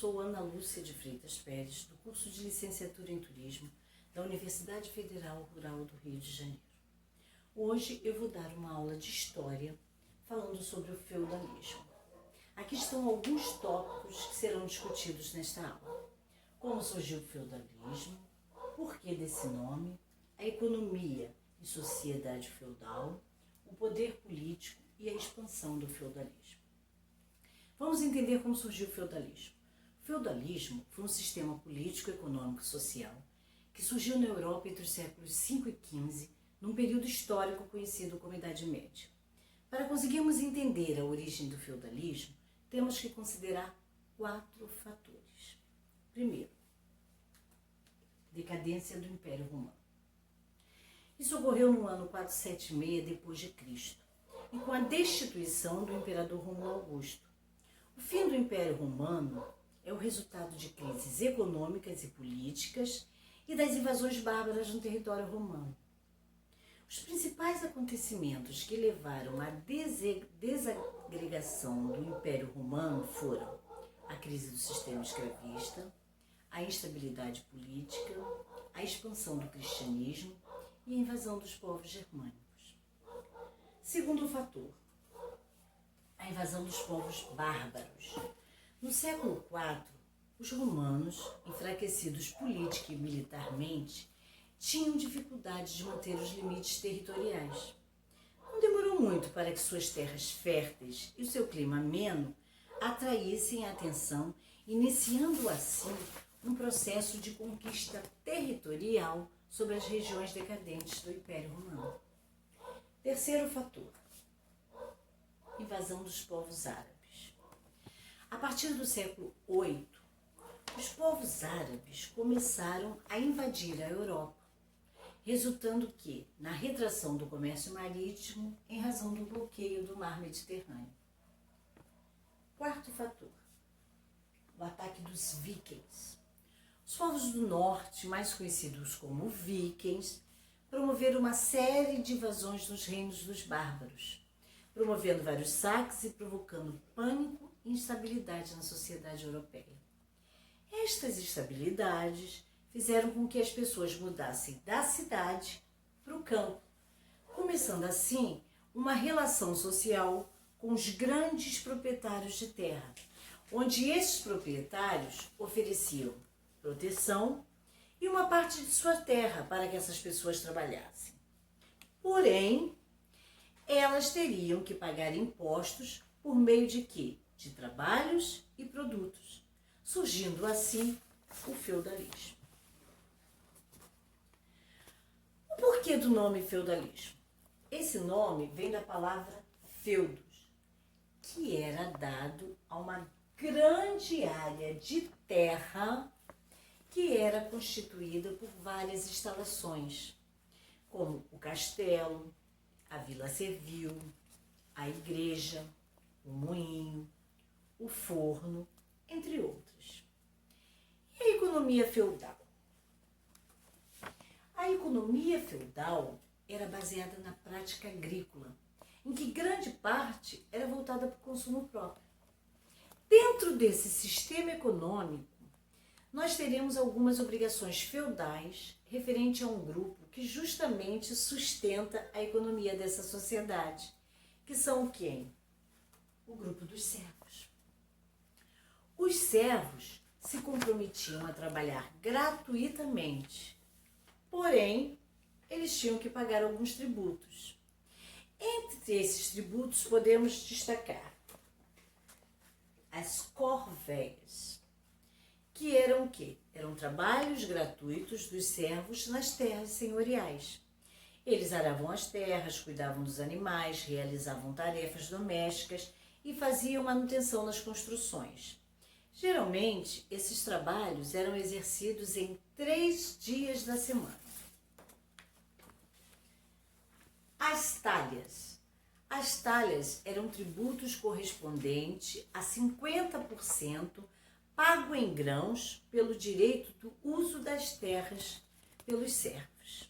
sou Ana Lúcia de Freitas Pérez, do curso de Licenciatura em Turismo da Universidade Federal Rural do Rio de Janeiro. Hoje eu vou dar uma aula de História falando sobre o feudalismo. Aqui estão alguns tópicos que serão discutidos nesta aula. Como surgiu o feudalismo, por que desse nome, a economia e sociedade feudal, o poder político e a expansão do feudalismo. Vamos entender como surgiu o feudalismo. O feudalismo foi um sistema político, econômico e social que surgiu na Europa entre os séculos V e XV, num período histórico conhecido como Idade Média. Para conseguirmos entender a origem do feudalismo, temos que considerar 4 fatores. Primeiro, decadência do Império Romano. Isso ocorreu no ano 476 d.C. e com a destituição do imperador Rômulo Augusto. O fim do Império Romano é o resultado de crises econômicas e políticas e das invasões bárbaras no território romano. Os principais acontecimentos que levaram à desagregação do Império Romano foram a crise do sistema escravista, a instabilidade política, a expansão do cristianismo e a invasão dos povos germânicos. Segundo fator, a invasão dos povos bárbaros. No século IV, os romanos, enfraquecidos política e militarmente, tinham dificuldade de manter os limites territoriais. Não demorou muito para que suas terras férteis e o seu clima ameno atraíssem a atenção, iniciando assim um processo de conquista territorial sobre as regiões decadentes do Império Romano. Terceiro fator, invasão dos povos árabes. A partir do século VIII, os povos árabes começaram a invadir a Europa, resultando na retração do comércio marítimo em razão do bloqueio do mar Mediterrâneo. Quarto fator, o ataque dos vikings. Os povos do norte, mais conhecidos como vikings, promoveram uma série de invasões nos reinos dos bárbaros, promovendo vários saques e provocando pânico e instabilidade na sociedade europeia. Estas instabilidades fizeram com que as pessoas mudassem da cidade para o campo, começando assim uma relação social com os grandes proprietários de terra, onde esses proprietários ofereciam proteção e uma parte de sua terra para que essas pessoas trabalhassem. Porém, elas teriam que pagar impostos por meio de quê? De trabalhos e produtos, surgindo assim o feudalismo. O porquê do nome feudalismo? Esse nome vem da palavra feudos, que era dado a uma grande área de terra que era constituída por várias instalações, como o castelo, a vila servil, a igreja, o moinho, o forno, entre outras. E a economia feudal? A economia feudal era baseada na prática agrícola, em que grande parte era voltada para o consumo próprio. Dentro desse sistema econômico, nós teremos algumas obrigações feudais referente a um grupo que justamente sustenta a economia dessa sociedade, que são quem? O grupo dos servos. Os servos se comprometiam a trabalhar gratuitamente, porém, eles tinham que pagar alguns tributos. Entre esses tributos podemos destacar as corveias, que eram o quê? Eram trabalhos gratuitos dos servos nas terras senhoriais. Eles aravam as terras, cuidavam dos animais, realizavam tarefas domésticas e faziam manutenção nas construções. Geralmente, esses trabalhos eram exercidos em 3 dias da semana. As talhas. As talhas eram tributos correspondentes a 50% pago em grãos pelo direito do uso das terras pelos servos.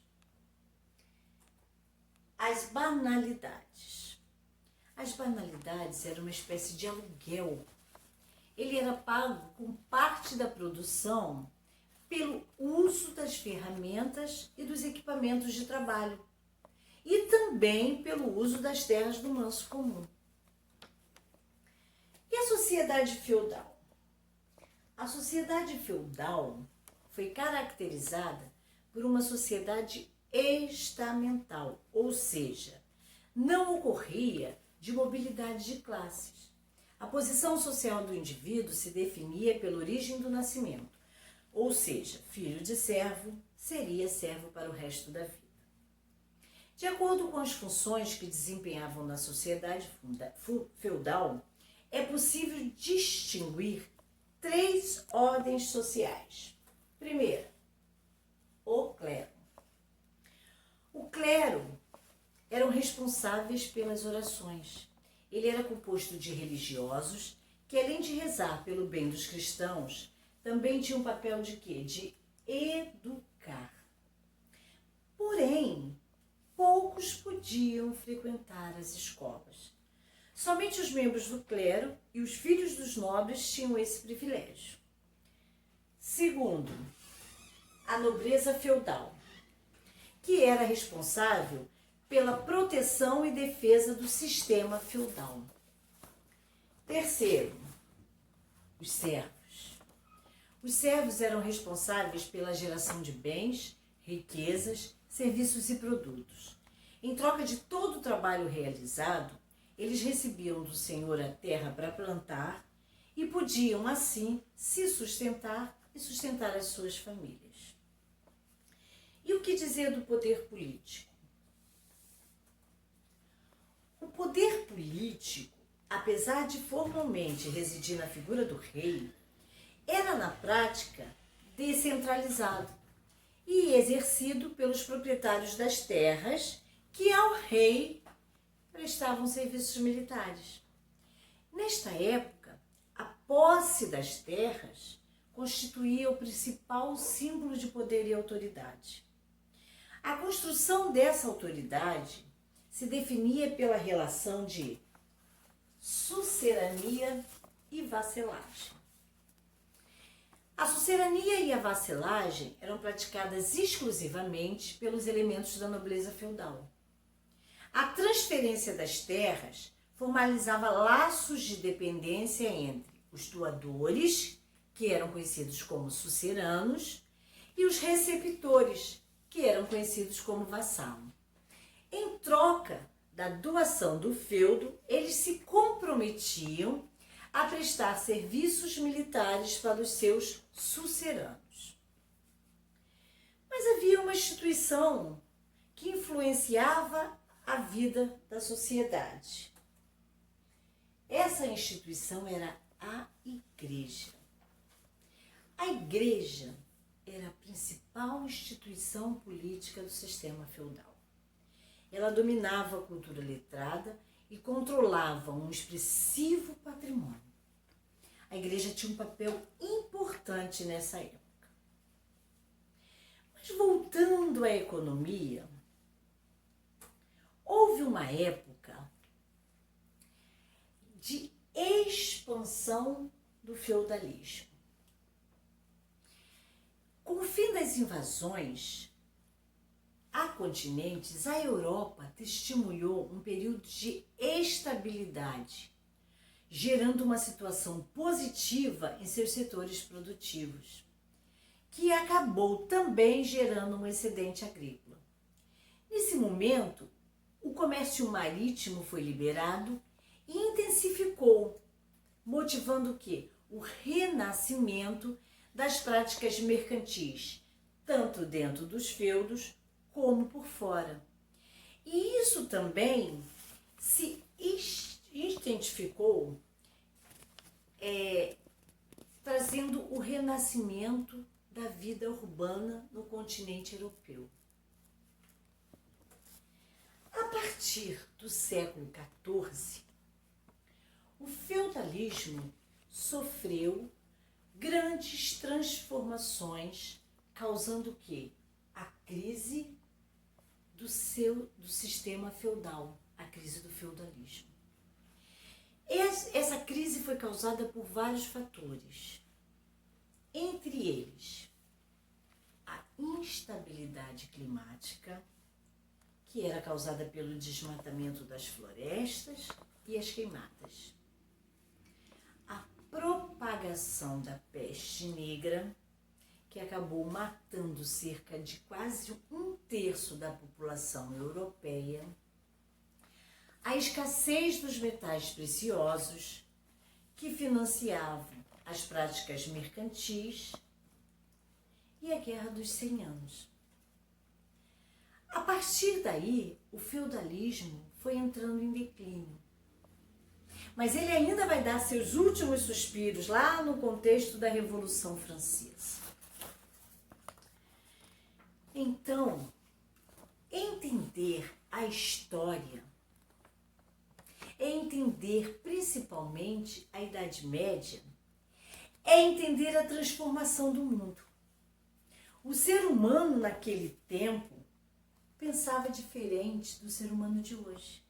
As banalidades. As banalidades eram uma espécie de aluguel ele era pago com parte da produção pelo uso das ferramentas e dos equipamentos de trabalho e também pelo uso das terras do manso comum. E a sociedade feudal? A sociedade feudal foi caracterizada por uma sociedade estamental, ou seja, não ocorria de mobilidade de classes. A posição social do indivíduo se definia pela origem do nascimento, ou seja, filho de servo seria servo para o resto da vida. De acordo com as funções que desempenhavam na sociedade feudal, é possível distinguir 3 ordens sociais. Primeira, o clero. O clero eram responsáveis pelas orações. Ele era composto de religiosos que, além de rezar pelo bem dos cristãos, também tinham um papel de quê? De educar. Porém, poucos podiam frequentar as escolas. Somente os membros do clero e os filhos dos nobres tinham esse privilégio. Segundo, a nobreza feudal, que era responsável pela proteção e defesa do sistema feudal. Terceiro, os servos. Os servos eram responsáveis pela geração de bens, riquezas, serviços e produtos. Em troca de todo o trabalho realizado, eles recebiam do Senhor a terra para plantar e podiam, assim, se sustentar e sustentar as suas famílias. E o que dizer do poder político? O poder político, apesar de formalmente residir na figura do rei, era na prática descentralizado e exercido pelos proprietários das terras que ao rei prestavam serviços militares. Nesta época, a posse das terras constituía o principal símbolo de poder e autoridade. A construção dessa autoridade se definia pela relação de sucerania e vassalagem. A sucerania e a vassalagem eram praticadas exclusivamente pelos elementos da nobreza feudal. A transferência das terras formalizava laços de dependência entre os doadores, que eram conhecidos como suceranos, e os receptores, que eram conhecidos como vassalo. Em troca da doação do feudo, eles se comprometiam a prestar serviços militares para os seus suceranos. Mas havia uma instituição que influenciava a vida da sociedade. Essa instituição era a igreja. A igreja era a principal instituição política do sistema feudal. Ela dominava a cultura letrada e controlava um expressivo patrimônio. A igreja tinha um papel importante nessa época. Mas voltando à economia, houve uma época de expansão do feudalismo. Com o fim das invasões a continentes, a Europa testemunhou um período de estabilidade, gerando uma situação positiva em seus setores produtivos, que acabou também gerando um excedente agrícola. Nesse momento, o comércio marítimo foi liberado e intensificou, motivando o quê? O renascimento das práticas mercantis, tanto dentro dos feudos como por fora. E isso também se identificou trazendo o renascimento da vida urbana no continente europeu. A partir do século XIV, o feudalismo sofreu grandes transformações, causando o quê? A crise do sistema feudal, a crise do feudalismo. Essa crise foi causada por vários fatores, entre eles a instabilidade climática, que era causada pelo desmatamento das florestas e as queimadas, a propagação da peste negra, que acabou matando cerca de quase 1/3 da população europeia, a escassez dos metais preciosos, que financiavam as práticas mercantis, e a Guerra dos 100 Anos. A partir daí, o feudalismo foi entrando em declínio. Mas ele ainda vai dar seus últimos suspiros lá no contexto da Revolução Francesa. Então, entender a história é entender principalmente a Idade Média, é entender a transformação do mundo. O ser humano naquele tempo pensava diferente do ser humano de hoje.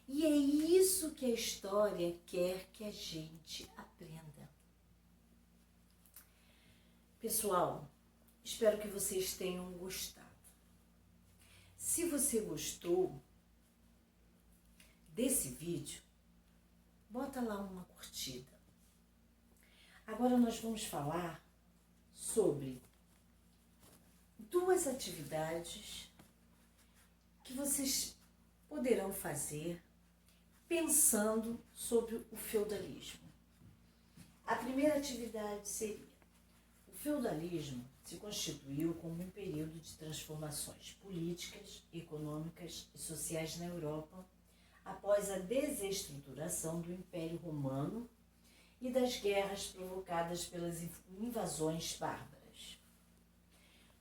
E é isso que a história quer que a gente aprenda. Pessoal, espero que vocês tenham gostado. Se você gostou desse vídeo, bota lá uma curtida. Agora nós vamos falar sobre 2 atividades que vocês poderão fazer pensando sobre o feudalismo. A primeira atividade seria: o feudalismo se constituiu como um período de transformações políticas, econômicas e sociais na Europa após a desestruturação do Império Romano e das guerras provocadas pelas invasões bárbaras.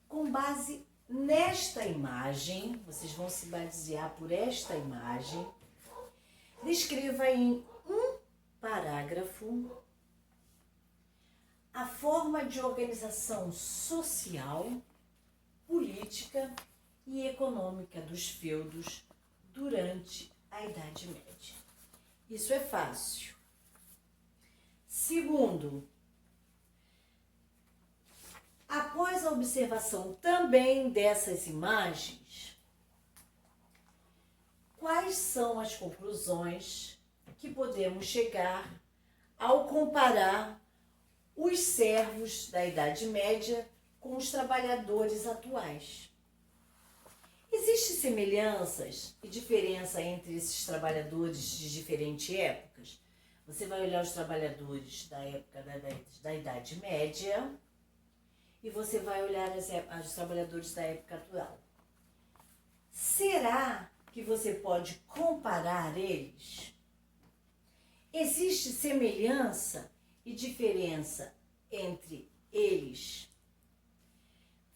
Com base nesta imagem, vocês vão se basear por esta imagem, descreva em um parágrafo a forma de organização social, política e econômica dos feudos durante a Idade Média. Isso é fácil. Segundo, após a observação também dessas imagens, quais são as conclusões que podemos chegar ao comparar os servos da Idade Média com os trabalhadores atuais? Existem semelhanças e diferença entre esses trabalhadores de diferentes épocas? Você vai olhar os trabalhadores da época da Idade Média e você vai olhar os trabalhadores da época atual. Será que você pode comparar eles? Existe semelhança e diferença entre eles?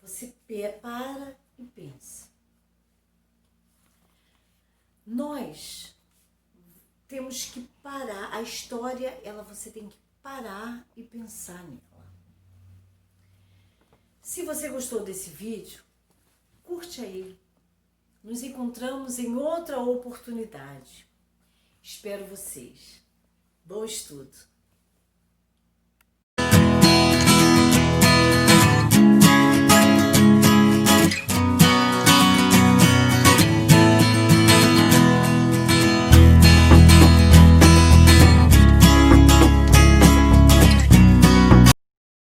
Você para e pensa. Nós temos que parar. A história, você tem que parar e pensar nela. Se você gostou desse vídeo, curte aí. Nos encontramos em outra oportunidade. Espero vocês. Bom estudo!